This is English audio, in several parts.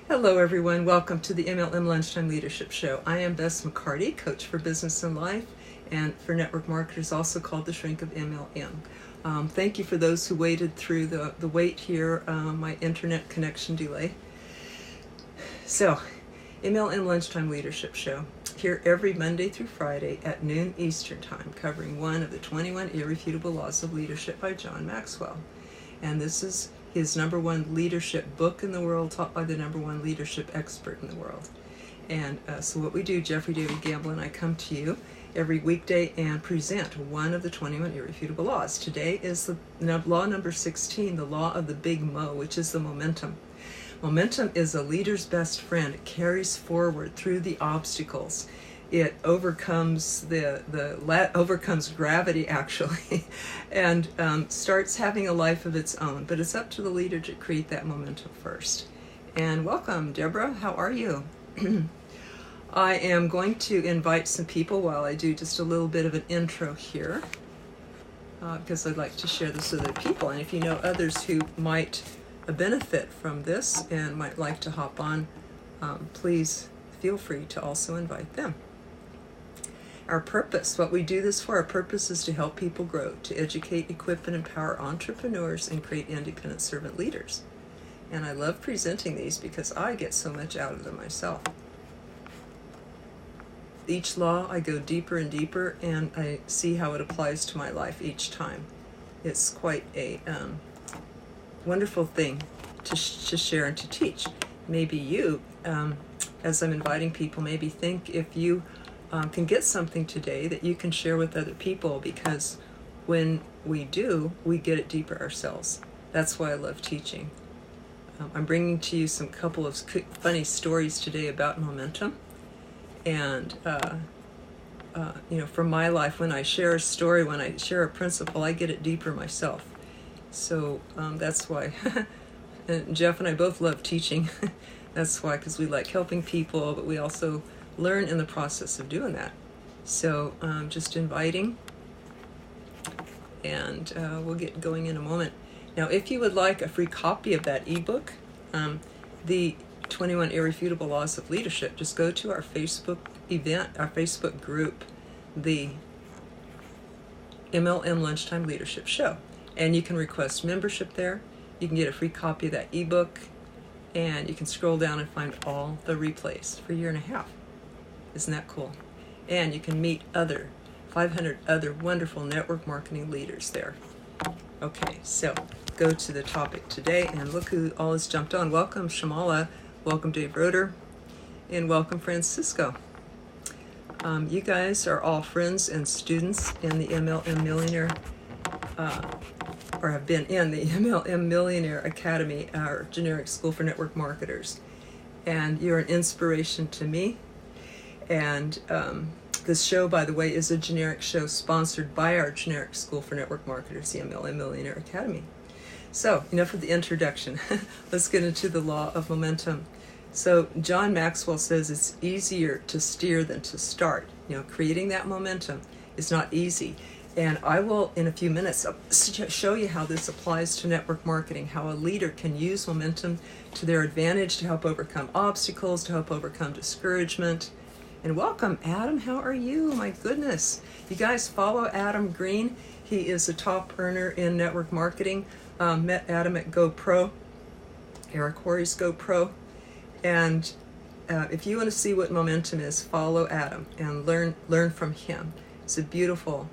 Hello everyone, welcome to the MLM Lunchtime Leadership Show. I am Bess McCarty, coach for business and life, and for network marketers, also called the shrink of MLM. Thank you for those who waited through the wait here, my internet connection delay. So, MLM Lunchtime Leadership Show, here every Monday through Friday at noon Eastern Time, covering one of the 21 Irrefutable Laws of Leadership by John Maxwell. And this is his #1 leadership book in the world, taught by the #1 leadership expert in the world. And so what we do, Jeffrey David Gamble and I come to you every weekday and present one of the 21 irrefutable laws. Today is the law number 16, the law of the big Mo, which is the momentum. Momentum is a leader's best friend. It carries forward through the obstacles. It overcomes overcomes gravity, actually, and starts having a life of its own. But it's up to the leader to create that momentum first. And welcome, Deborah. How are you? I am going to invite some people while I do just a little bit of an intro here, because I'd like to share this with other people. And if you know others who might benefit from this and might like to hop on, please feel free to also invite them. Our purpose, what we do this for, our purpose is to help people grow, to educate, equip, and empower entrepreneurs and create independent servant leaders. And I love presenting these because I get so much out of them myself. Each law, I go deeper and deeper, and I see how it applies to my life each time. It's quite a wonderful thing to share and to teach. Maybe you, as I'm inviting people, maybe think if you can get something today that you can share with other people, because when we do, we get it deeper ourselves. That's why I love teaching. I'm bringing to you some couple of funny stories today about momentum. And, from my life, when I share a story, when I share a principle, I get it deeper myself. So that's why and Jeff and I both love teaching. That's why, because we like helping people, but we also learn in the process of doing that. So just inviting, and we'll get going in a moment. Now, if you would like a free copy of that ebook, the 21 Irrefutable Laws of Leadership, just go to our Facebook event, our Facebook group, the MLM Lunchtime Leadership Show. And you can request membership there. You can get a free copy of that ebook, and you can scroll down and find all the replays for a year and a half. Isn't that cool? And you can meet 500 other wonderful network marketing leaders there. Okay, so go to the topic today, and look who all has jumped on. Welcome, Shamala. Welcome, Dave Roeder. And welcome, Francisco. You guys are all friends and students in the MLM Millionaire, or have been in the MLM Millionaire Academy, our generic school for network marketers. And you're an inspiration to me. And this show, by the way, is a generic show sponsored by our generic school for network marketers, the MLM Millionaire Academy. So, enough of the introduction. Let's get into the law of momentum. So, John Maxwell says it's easier to steer than to start. Creating that momentum is not easy. And I will, in a few minutes, show you how this applies to network marketing, how a leader can use momentum to their advantage to help overcome obstacles, to help overcome discouragement. And welcome, Adam. How are you? My goodness. You guys follow Adam Green. He is a top earner in network marketing. Met Adam at GoPro, Eric Horry's GoPro. And if you want to see what momentum is, follow Adam and learn from him. It's a beautiful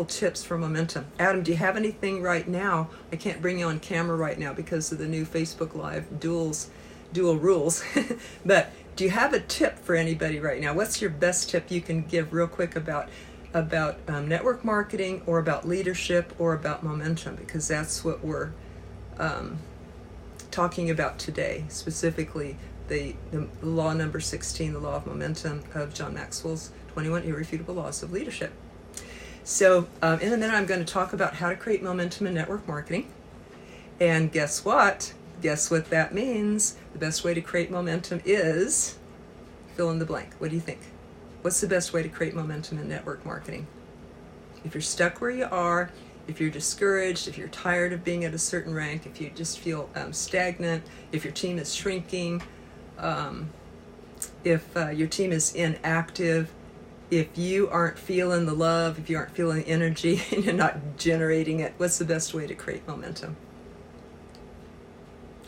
tips for momentum. Adam, do you have anything right now? I can't bring you on camera right now because of the new Facebook Live dual rules. But do you have a tip for anybody right now? What's your best tip you can give real quick about network marketing, or about leadership, or about momentum? Because that's what we're talking about today, specifically the law number 16, the law of momentum of John Maxwell's 21 Irrefutable Laws of Leadership. So in a minute, I'm going to talk about how to create momentum in network marketing. And guess what? Guess what that means? The best way to create momentum is fill in the blank. What do you think? What's the best way to create momentum in network marketing? If you're stuck where you are, if you're discouraged, if you're tired of being at a certain rank, if you just feel stagnant, if your team is shrinking, if your team is inactive, if you aren't feeling the love, if you aren't feeling the energy and you're not generating it, what's the best way to create momentum?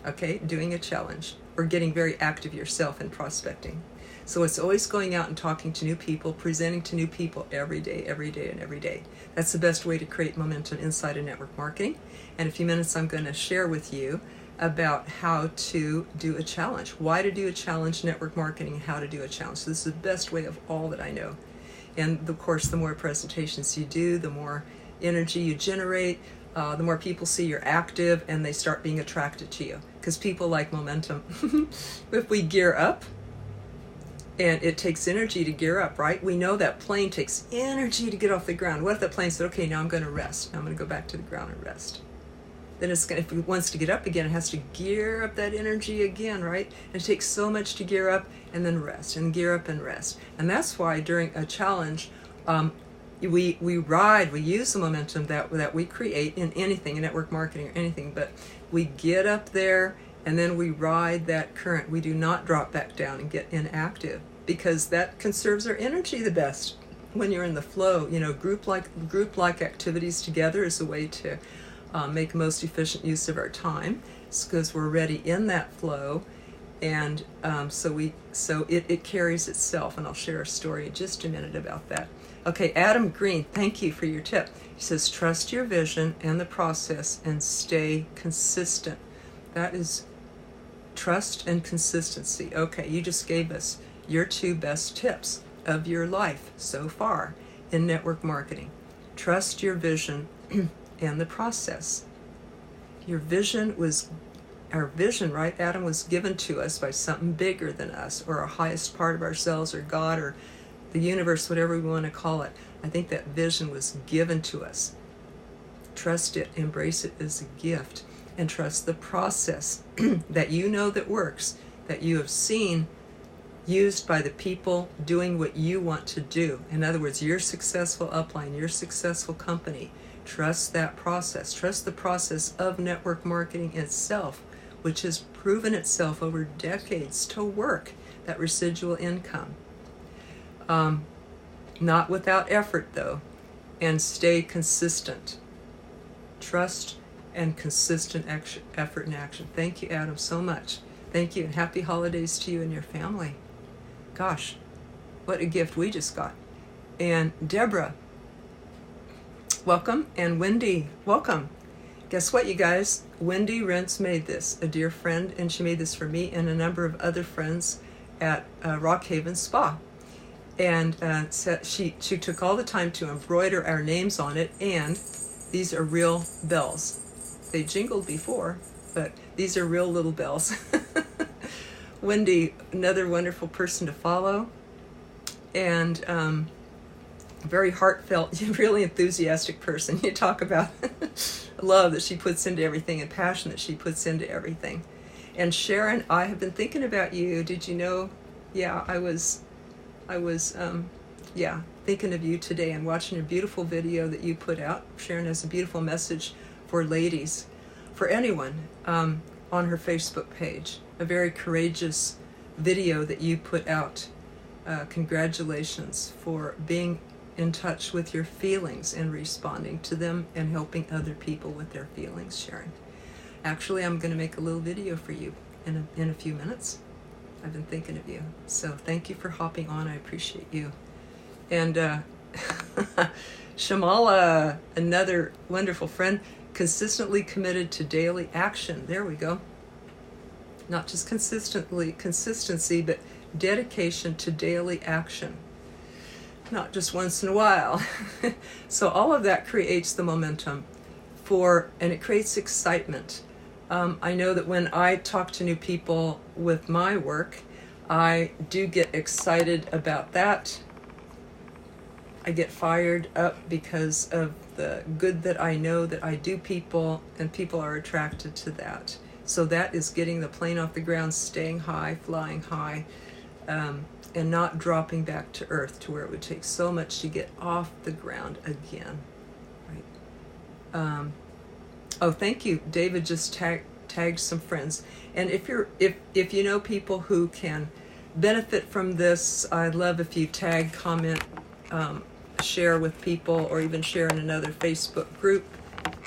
Okay, doing a challenge or getting very active yourself in prospecting. So it's always going out and talking to new people, presenting to new people every day, and every day. That's the best way to create momentum inside of network marketing. In a few minutes, I'm going to share with you about how to do a challenge, why to do a challenge, network marketing, and how to do a challenge. So this is the best way of all that I know. And of course, the more presentations you do, the more energy you generate, the more people see you're active and they start being attracted to you, because people like momentum. If we gear up, and it takes energy to gear up, right? We know that plane takes energy to get off the ground. What if that plane said, okay, now I'm going to rest. Now I'm going to go back to the ground and rest. Then it's going to, if it wants to get up again, it has to gear up that energy again, right? And it takes so much to gear up and then rest, and gear up and rest. And that's why during a challenge, we use the momentum that we create in anything, in network marketing or anything, but we get up there and then we ride that current. We do not drop back down and get inactive, because that conserves our energy the best. When you're in the flow, group-like activities together is a way to make most efficient use of our time. It's because we're already in that flow, and so it carries itself. And I'll share a story in just a minute about that. Okay, Adam Green, thank you for your tip. He says, trust your vision and the process and stay consistent. That is trust and consistency. Okay, you just gave us your 2 best tips of your life so far in network marketing. Trust your vision and the process. Our vision, right, Adam, was given to us by something bigger than us, or our highest part of ourselves, or God, or the universe, whatever we want to call it. I think that vision was given to us. Trust it, embrace it as a gift, and trust the process that you know that works, that you have seen used by the people doing what you want to do. In other words, your successful upline, your successful company. Trust that process. Trust the process of network marketing itself, which has proven itself over decades to work, that residual income. Not without effort, though, and stay consistent. Trust and consistent effort and action. Thank you, Adam, so much. Thank you, and happy holidays to you and your family. Gosh, what a gift we just got. And Deborah, welcome, and Wendy, welcome. Guess what, you guys? Wendy Rentz made this, a dear friend, and she made this for me and a number of other friends at Rockhaven Spa. And she took all the time to embroider our names on it, and these are real bells. They jingled before, but these are real little bells. Wendy, another wonderful person to follow, and very heartfelt, really enthusiastic person. You talk about love that she puts into everything and passion that she puts into everything. And Sharon, I have been thinking about you. Did you know? Yeah, I was thinking of you today and watching your beautiful video that you put out. Sharon has a beautiful message for ladies, for anyone, on her Facebook page. A very courageous video that you put out. Congratulations for being in touch with your feelings and responding to them and helping other people with their feelings, Sharon. Actually, I'm going to make a little video for you in a few minutes. I've been thinking of you. So thank you for hopping on. I appreciate you. And Shamala, another wonderful friend, consistently committed to daily action. There we go. Not just consistency, but dedication to daily action. Not just once in a while. So all of that creates the momentum and it creates excitement. I know that when I talk to new people with my work, I do get excited about that. I get fired up because of the good that I know that I do people, and people are attracted to that. So that is getting the plane off the ground, staying high, flying high, and not dropping back to earth to where it would take so much to get off the ground again. Right? Oh, thank you. David just tagged some friends. And if you know people who can benefit from this, I'd love if you tag, comment, share with people, or even share in another Facebook group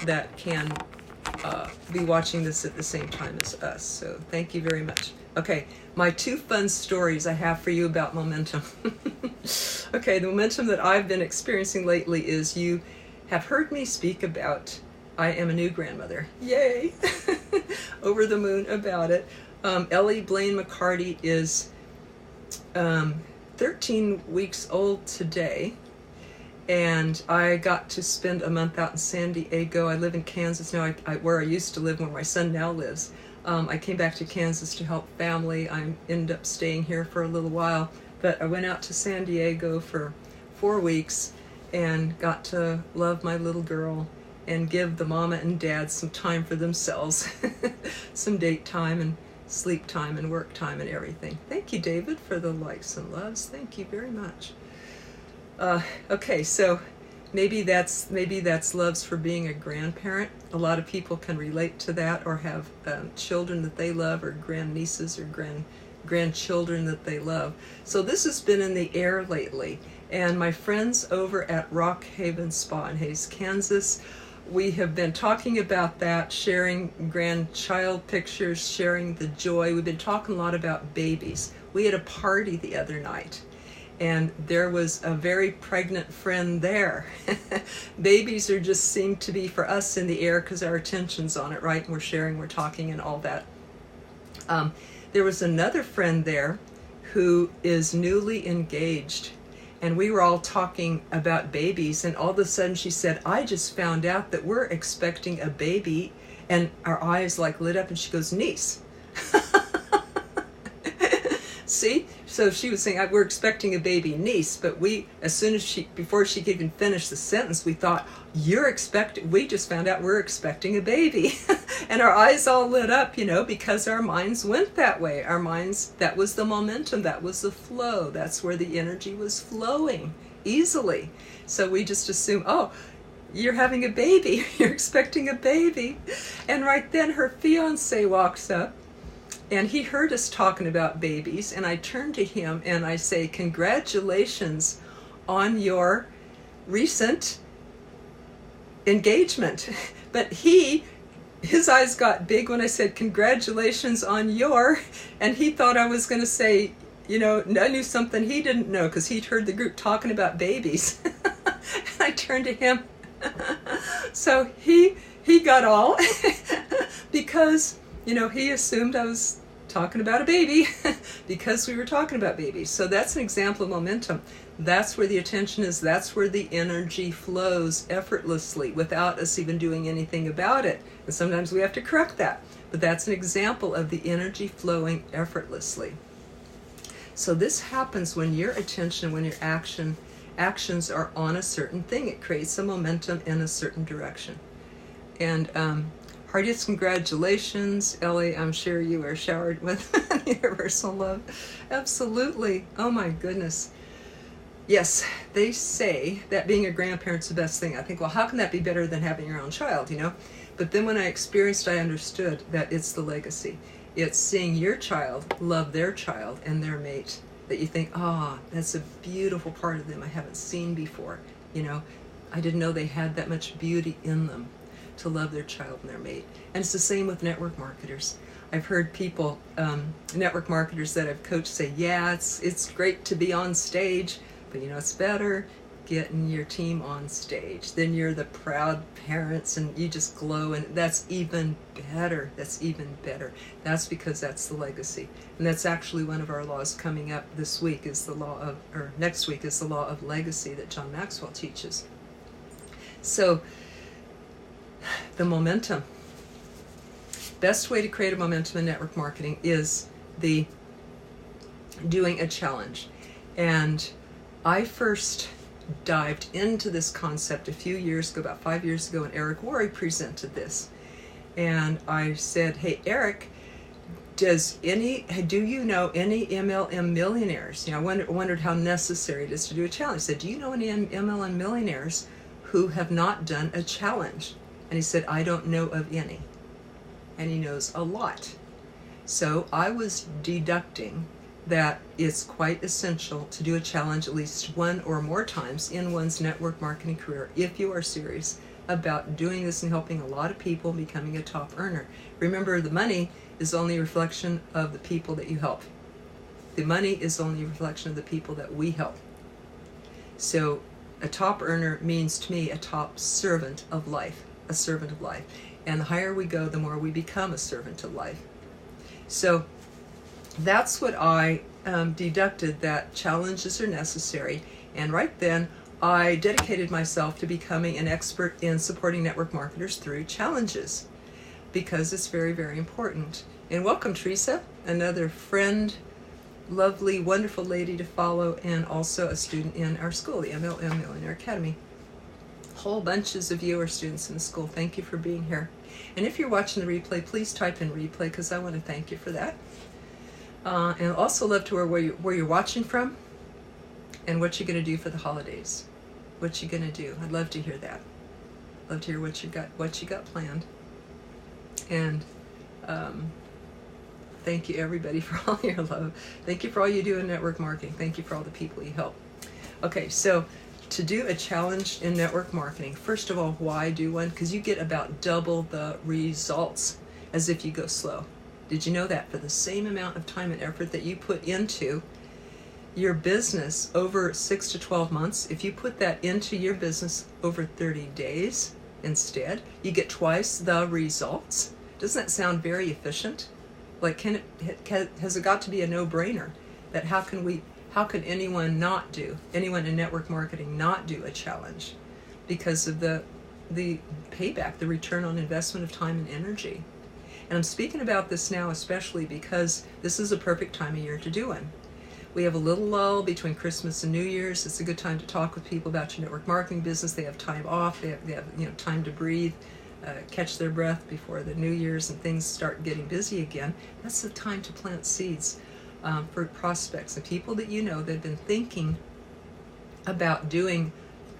that can be watching this at the same time as us. So thank you very much. Okay, my 2 fun stories I have for you about momentum. Okay, the momentum that I've been experiencing lately is, you have heard me speak about I am a new grandmother. Yay! Over the moon about it. Ellie Blaine McCarty is 13 weeks old today, and I got to spend a month out in San Diego. I live in Kansas now, where I used to live, where my son now lives. I came back to Kansas to help family. I ended up staying here for a little while, but I went out to San Diego for 4 weeks and got to love my little girl and give the mama and dad some time for themselves. Some date time and sleep time and work time and everything. Thank you, David, for the likes and loves. Thank you very much. Okay, so maybe that's loves for being a grandparent. A lot of people can relate to that, or have children that they love, or grandnieces or grandchildren that they love. So this has been in the air lately, and my friends over at Rock Haven Spa in Hays, Kansas, we have been talking about that, sharing grandchild pictures, sharing the joy. We've been talking a lot about babies. We had a party the other night, and there was a very pregnant friend there. Babies just seem to be, for us, in the air because our attention's on it, right? And we're sharing, we're talking, and all that. There was another friend there who is newly engaged, and we were all talking about babies, and all of a sudden she said, I just found out that we're expecting a baby, and our eyes like lit up, and she goes, niece. See? So she was saying, we're expecting a baby niece, but before she could even finish the sentence, we thought, we just found out we're expecting a baby. And our eyes all lit up, because our minds went that way. Our minds, that was the momentum, that was the flow. That's where the energy was flowing easily. So we just assumed, oh, you're having a baby, you're expecting a baby. And right then her fiance walks up, and he heard us talking about babies, and I turn to him and I say, congratulations on your recent engagement. But his eyes got big when I said, congratulations on your, and he thought I was going to say, I knew something he didn't know, because he'd heard the group talking about babies. And I turned to him. So he got all, because he assumed I was talking about a baby because we were talking about babies. So that's an example of momentum. That's where the attention is. That's where the energy flows effortlessly without us even doing anything about it. And sometimes we have to correct that. But that's an example of the energy flowing effortlessly. So this happens when your attention, when your actions are on a certain thing. It creates a momentum in a certain direction. And heartiest congratulations, Ellie. I'm sure you are showered with universal love. Absolutely. Oh my goodness. Yes, they say that being a grandparent's the best thing. I think, well, how can that be better than having your own child, But then when I experienced, I understood that it's the legacy. It's seeing your child love their child and their mate, that you think, that's a beautiful part of them I haven't seen before. I didn't know they had that much beauty in them to love their child and their mate. And it's the same with network marketers. I've heard people, network marketers that I've coached, say, yeah, it's great to be on stage, but it's better getting your team on stage. Then you're the proud parents and you just glow, and that's even better. That's even better. That's because that's the legacy. And that's actually one of our laws coming up this week, is next week is the law of legacy that John Maxwell teaches. So the momentum. Best way to create a momentum in network marketing is doing a challenge. And I first dived into this concept a few years ago, about 5 years ago, and Eric Worre presented this. And I said, hey, Eric, do you know any MLM millionaires? I wondered how necessary it is to do a challenge. I said, do you know any MLM millionaires who have not done a challenge? And he said, I don't know of any. And he knows a lot. So I was deducting that it's quite essential to do a challenge at least one or more times in one's network marketing career if you are serious about doing this and helping a lot of people becoming a top earner. Remember, the money is only a reflection of the people that you help. The money is only a reflection of the people that we help. So a top earner means to me a top servant of life, a servant of life. And the higher we go, the more we become a servant of life. So that's what I deducted, that challenges are necessary. And right then, I dedicated myself to becoming an expert in supporting network marketers through challenges, because it's very, very important. And welcome, Teresa, another friend, lovely, wonderful lady to follow, and also a student in our school, the MLM Millionaire Academy. Whole bunches of you are students in the school. Thank you for being here. And if you're watching the replay, please type in replay, because I want to thank you for that. And I'd also love to hear where you're watching from and what you're going to do for the holidays. What you're going to do. I'd love to hear that. Love to hear what you got planned. And thank you, everybody, for all your love. Thank you for all you do in network marketing. Thank you for all the people you help. Okay, so to do a challenge in network marketing, first of all, why do one? Because you get about double the results as if you go slow. Did you know that? For the same amount of time and effort that you put into your business over 6 to 12 months, if you put that into your business over 30 days instead, you get twice the results. Doesn't that sound very efficient? Like, has it got to be a no-brainer that how can anyone in network marketing not do a challenge because of the payback, the return on investment of time and energy? And I'm speaking about this now especially because this is a perfect time of year to do one. We have a little lull between Christmas and New Year's. It's a good time to talk with people about your network marketing business. They have time off. They have time to breathe, catch their breath before the New Year's and things start getting busy again. That's the time to plant seeds for prospects and people that you know that have been thinking about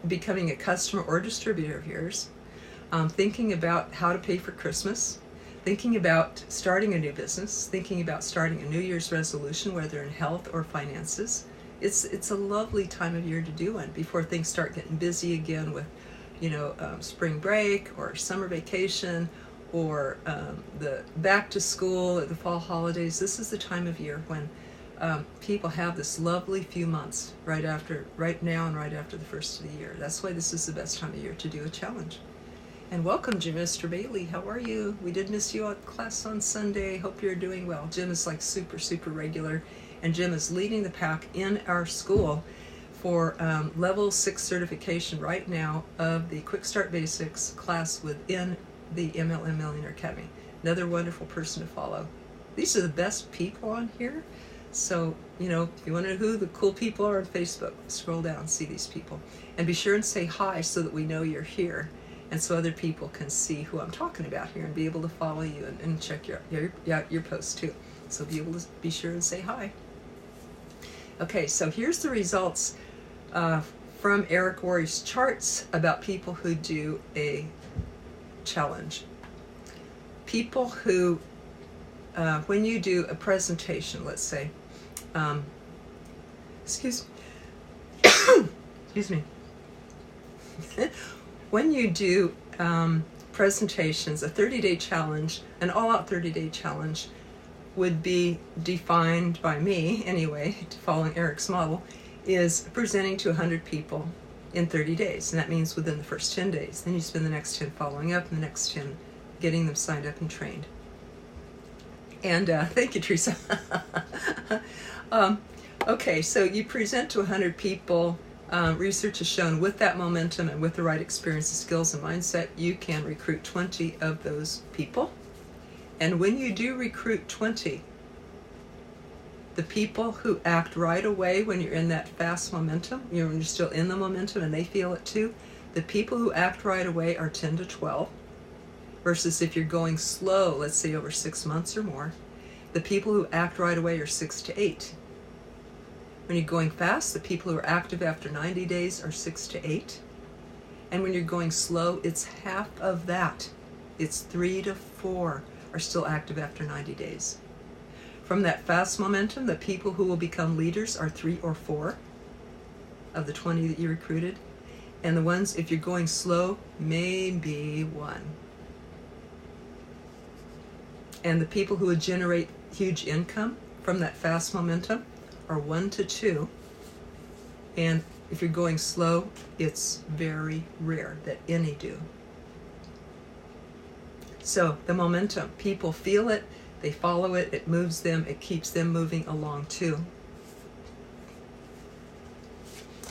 becoming a customer or distributor of yours, thinking about how to pay for Christmas, thinking about starting a new business, thinking about starting a New Year's resolution, whether in health or finances. It's a lovely time of year to do one before things start getting busy again with, spring break or summer vacation or the back to school or the fall holidays. This is the time of year when people have this lovely few months right now and right after the first of the year. That's why this is the best time of year to do a challenge. And welcome, Jim, Mr. Bailey. How are you? We did miss you at class on Sunday. Hope you're doing well. Jim is like super, super regular, and Jim is leading the pack in our school for level 6 certification right now of the Quick Start Basics class within the MLM Millionaire Academy. Another wonderful person to follow. These are the best people on here. So, if you want to know who the cool people are on Facebook, scroll down and see these people. And be sure and say hi so that we know you're here, and so other people can see who I'm talking about here and be able to follow you and check your posts too. So be sure and say hi. Okay, so here's the results from Eric Worre's charts about people who do a challenge. People who, when you do a presentation, let's say, excuse me. When you do presentations, a 30-day challenge, an all-out 30-day challenge would be defined by me, anyway, following Eric's model, is presenting to 100 people in 30 days. And that means within the first 10 days. Then you spend the next 10 following up and the next 10 getting them signed up and trained. And thank you, Teresa. Okay, so you present to 100 people. Research has shown with that momentum and with the right experiences, skills, and mindset, you can recruit 20 of those people. And when you do recruit 20, the people who act right away when you're in that fast momentum, when you're still in the momentum and they feel it too, the people who act right away are 10 to 12. Versus if you're going slow, let's say over 6 months or more, the people who act right away are 6 to 8. When you're going fast, the people who are active after 90 days are 6 to 8. And when you're going slow, it's half of that. It's 3 to 4 are still active after 90 days. From that fast momentum, the people who will become leaders are 3 or 4 of the 20 that you recruited. And the ones, if you're going slow, maybe 1. And the people who would generate huge income from that fast momentum are 1 to 2. And if you're going slow, it's very rare that any do. So the momentum, people feel it, they follow it, it moves them, it keeps them moving along too.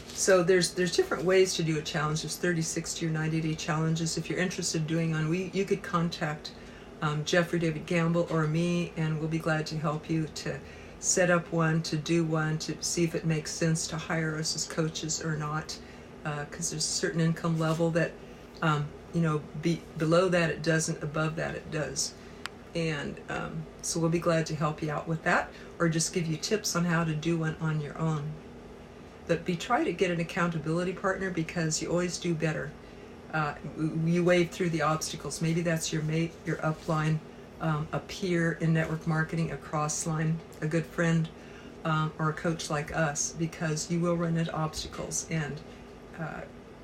So there's different ways to do a challenge. There's 30, 60, or 90-day challenges. If you're interested in doing one, you could contact Jeffrey David Gamble or me, and we'll be glad to help you to set up one, to do one, to see if it makes sense to hire us as coaches or not, because there's a certain income level that, below that it doesn't, above that it does. And so we'll be glad to help you out with that, or just give you tips on how to do one on your own. But try to get an accountability partner, because you always do better. You wade through the obstacles. Maybe that's your mate, your upline, a peer in network marketing, a cross line, a good friend, or a coach like us, because you will run into obstacles, and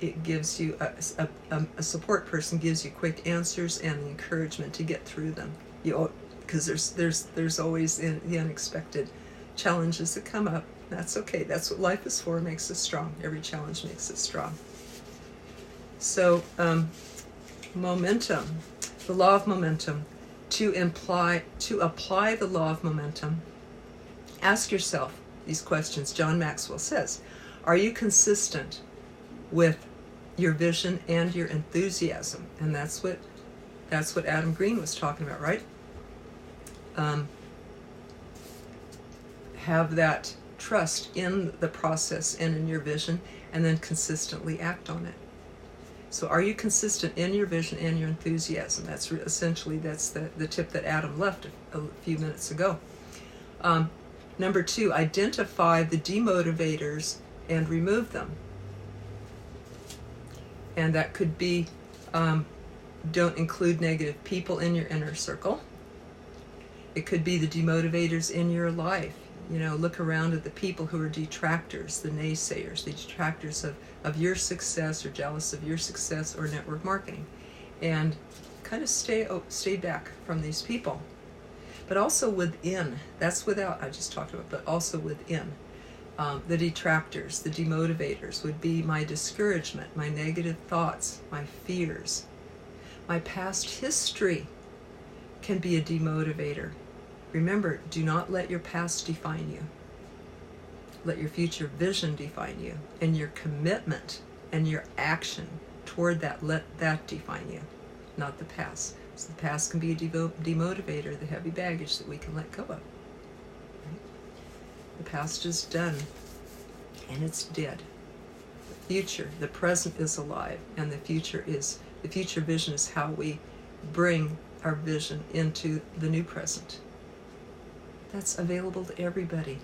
it gives you a support person gives you quick answers and the encouragement to get through them. Because there's always the unexpected challenges that come up. That's okay. That's what life is for. It makes us strong. Every challenge makes us strong. So momentum, the law of momentum. To apply the law of momentum, ask yourself these questions. John Maxwell says, are you consistent with your vision and your enthusiasm? And that's what Adam Green was talking about, right? Have that trust in the process and in your vision, and then consistently act on it. So are you consistent in your vision and your enthusiasm? That's the tip that Adam left a few minutes ago. Number 2, identify the demotivators and remove them. And that could be, don't include negative people in your inner circle. It could be the demotivators in your life. Look around at the people who are detractors, the naysayers, the detractors of your success, or jealous of your success, or network marketing. And kind of stay back from these people. But also within, that's without, I just talked about, but also within. The detractors, the demotivators would be my discouragement, my negative thoughts, my fears. My past history can be a demotivator. Remember, do not let your past define you. Let your future vision define you, and your commitment and your action toward that, let that define you, not the past. So the past can be a demotivator, the heavy baggage that we can let go of. Right? The past is done, and it's dead. The future, the present is alive, and the future vision is how we bring our vision into the new present. That's available to everybody.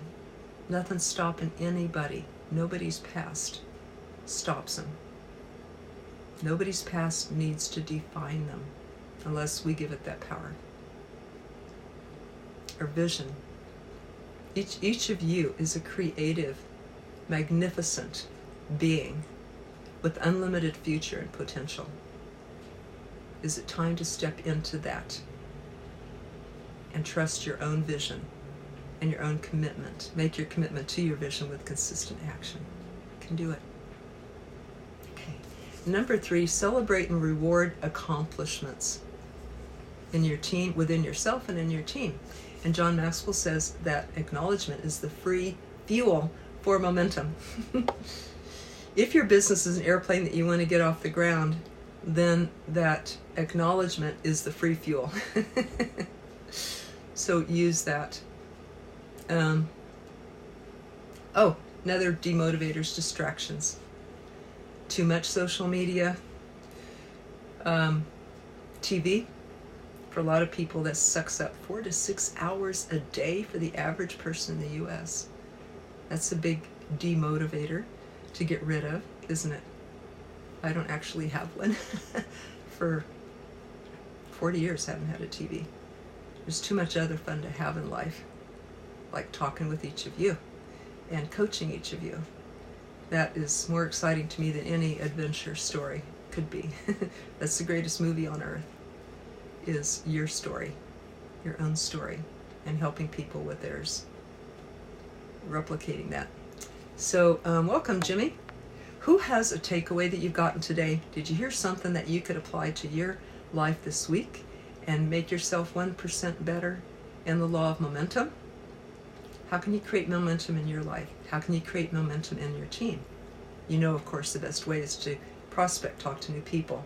Nothing's stopping anybody. Nobody's past stops them. Nobody's past needs to define them unless we give it that power. Our vision. Each of you is a creative, magnificent being with unlimited future and potential. Is it time to step into that and trust your own vision and your own commitment? Make your commitment to your vision with consistent action. You can do it. Okay. Number 3, celebrate and reward accomplishments in your team, within yourself and in your team. And John Maxwell says that acknowledgement is the free fuel for momentum. If your business is an airplane that you want to get off the ground, then that acknowledgement is the free fuel. So use that. Another demotivators, distractions. Too much social media, TV. For a lot of people, that sucks up 4 to 6 hours a day for the average person in the U.S. That's a big demotivator to get rid of, isn't it? I don't actually have one. For 40 years, I haven't had a TV. There's too much other fun to have in life, like talking with each of you and coaching each of you. That is more exciting to me than any adventure story could be. That's the greatest movie on earth, is your story, your own story, and helping people with theirs, replicating that. So welcome, Jimmy. Who has a takeaway that you've gotten today? Did you hear something that you could apply to your life this week and make yourself 1% better in the law of momentum? How can you create momentum in your life? How can you create momentum in your team? You know, of course, the best way is to prospect, talk to new people,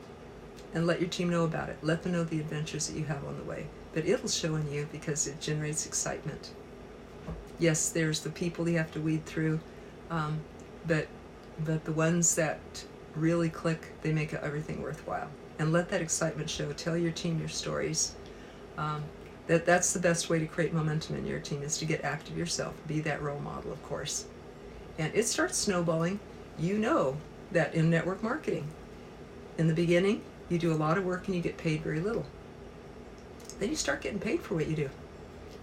and let your team know about it. Let them know the adventures that you have on the way. But it'll show in you because it generates excitement. Yes, there's the people you have to weed through, but the ones that really click, they make everything worthwhile. And let that excitement show. Tell your team your stories. That's the best way to create momentum in your team, is to get active yourself. Be that role model, of course. And it starts snowballing. You know that in network marketing, in the beginning, you do a lot of work and you get paid very little. Then you start getting paid for what you do.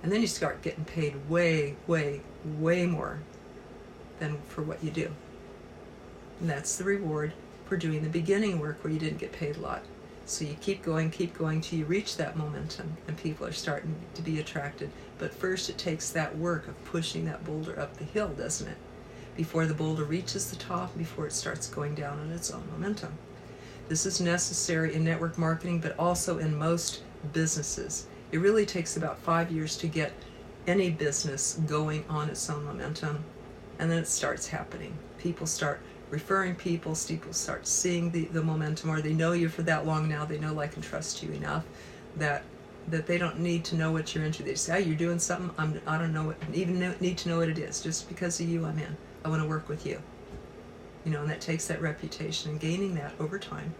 And then you start getting paid way, way, way more than for what you do. And that's the reward for doing the beginning work where you didn't get paid a lot. So you keep going till you reach that momentum and people are starting to be attracted. But first it takes that work of pushing that boulder up the hill, doesn't it? Before the boulder reaches the top, before it starts going down on its own momentum. This is necessary in network marketing, but also in most businesses. It really takes about 5 years to get any business going on its own momentum, and then it starts happening. People start referring people start seeing the momentum, or they know you for that long now, they know, like, and trust you enough that they don't need to know what you're into. They say, you're doing something, I don't know what, need to know what it is. Just because of you, I'm in. I want to work with you. You know, and that takes that reputation, and gaining that over time,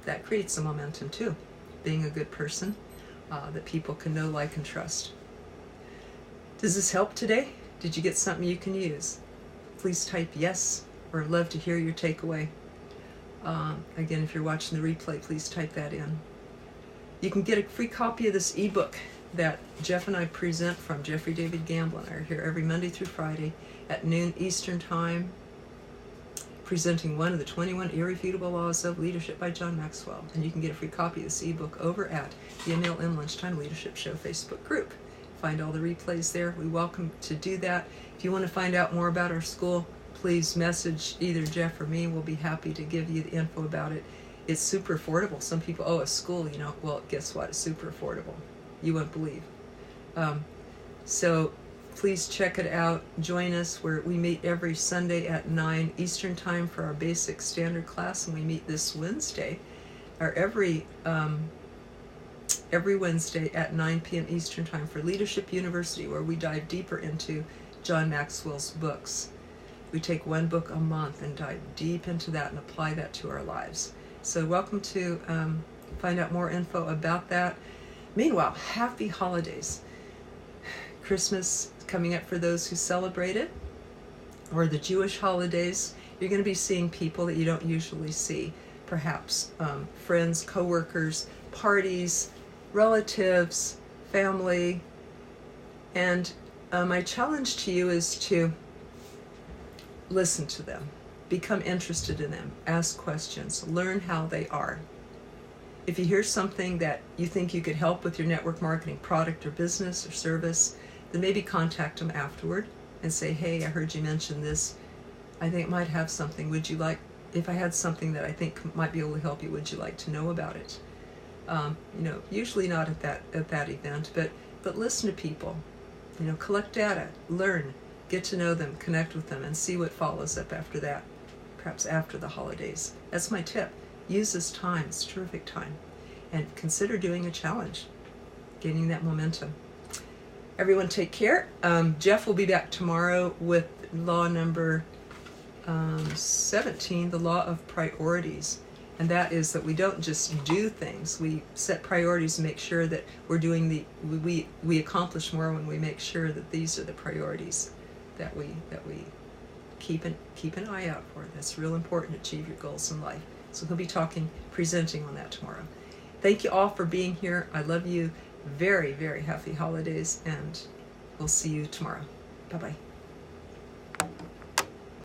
that creates some momentum too. Being a good person that people can know, like, and trust. Does this help today? Did you get something you can use? Please type yes, or I'd love to hear your takeaway. Again, if you're watching the replay, please type that in. You can get a free copy of this ebook that Jeff and I present from Jeffrey David Gamble and I are here every Monday through Friday at noon Eastern Time, presenting one of the 21 Irrefutable Laws of Leadership by John Maxwell. And you can get a free copy of this ebook over at the MLM Lunchtime Leadership Show Facebook group. Find all the replays there. We welcome to do that. If you want to find out more about our school, please message either Jeff or me. We'll be happy to give you the info about it. It's super affordable. Some people, a school, well, guess what? It's super affordable. You won't believe. So please check it out. Join us where we meet every Sunday at 9 Eastern Time for our basic standard class, and we meet this Wednesday, or every Wednesday at 9 p.m. Eastern Time for Leadership University, where we dive deeper into John Maxwell's books. We take one book a month and dive deep into that and apply that to our lives. So welcome to find out more info about that. Meanwhile, happy holidays. Christmas coming up for those who celebrate it, or the Jewish holidays. You're going to be seeing people that you don't usually see. Perhaps friends, co-workers, parties, relatives, family. And my challenge to you is to listen to them, become interested in them, ask questions, learn how they are. If you hear something that you think you could help with your network marketing product or business or service, then maybe contact them afterward and say, hey, I heard you mention this. I think it might have something. Would you like, if I had something that I think might be able to help you, would you like to know about it? Usually not at that event, but listen to people, collect data, learn, get to know them, connect with them, and see what follows up after that, perhaps after the holidays. That's my tip. Use this time. It's a terrific time. And consider doing a challenge, gaining that momentum. Everyone take care. Jeff will be back tomorrow with law number 17, the law of priorities. And that is that we don't just do things. We set priorities and make sure that we're doing we accomplish more when we make sure that these are the priorities that we keep an eye out for it. That's real important to achieve your goals in life. So he'll be presenting on that tomorrow. Thank you all for being here. I love you. Very, very happy holidays, and we'll see you tomorrow. Bye-bye.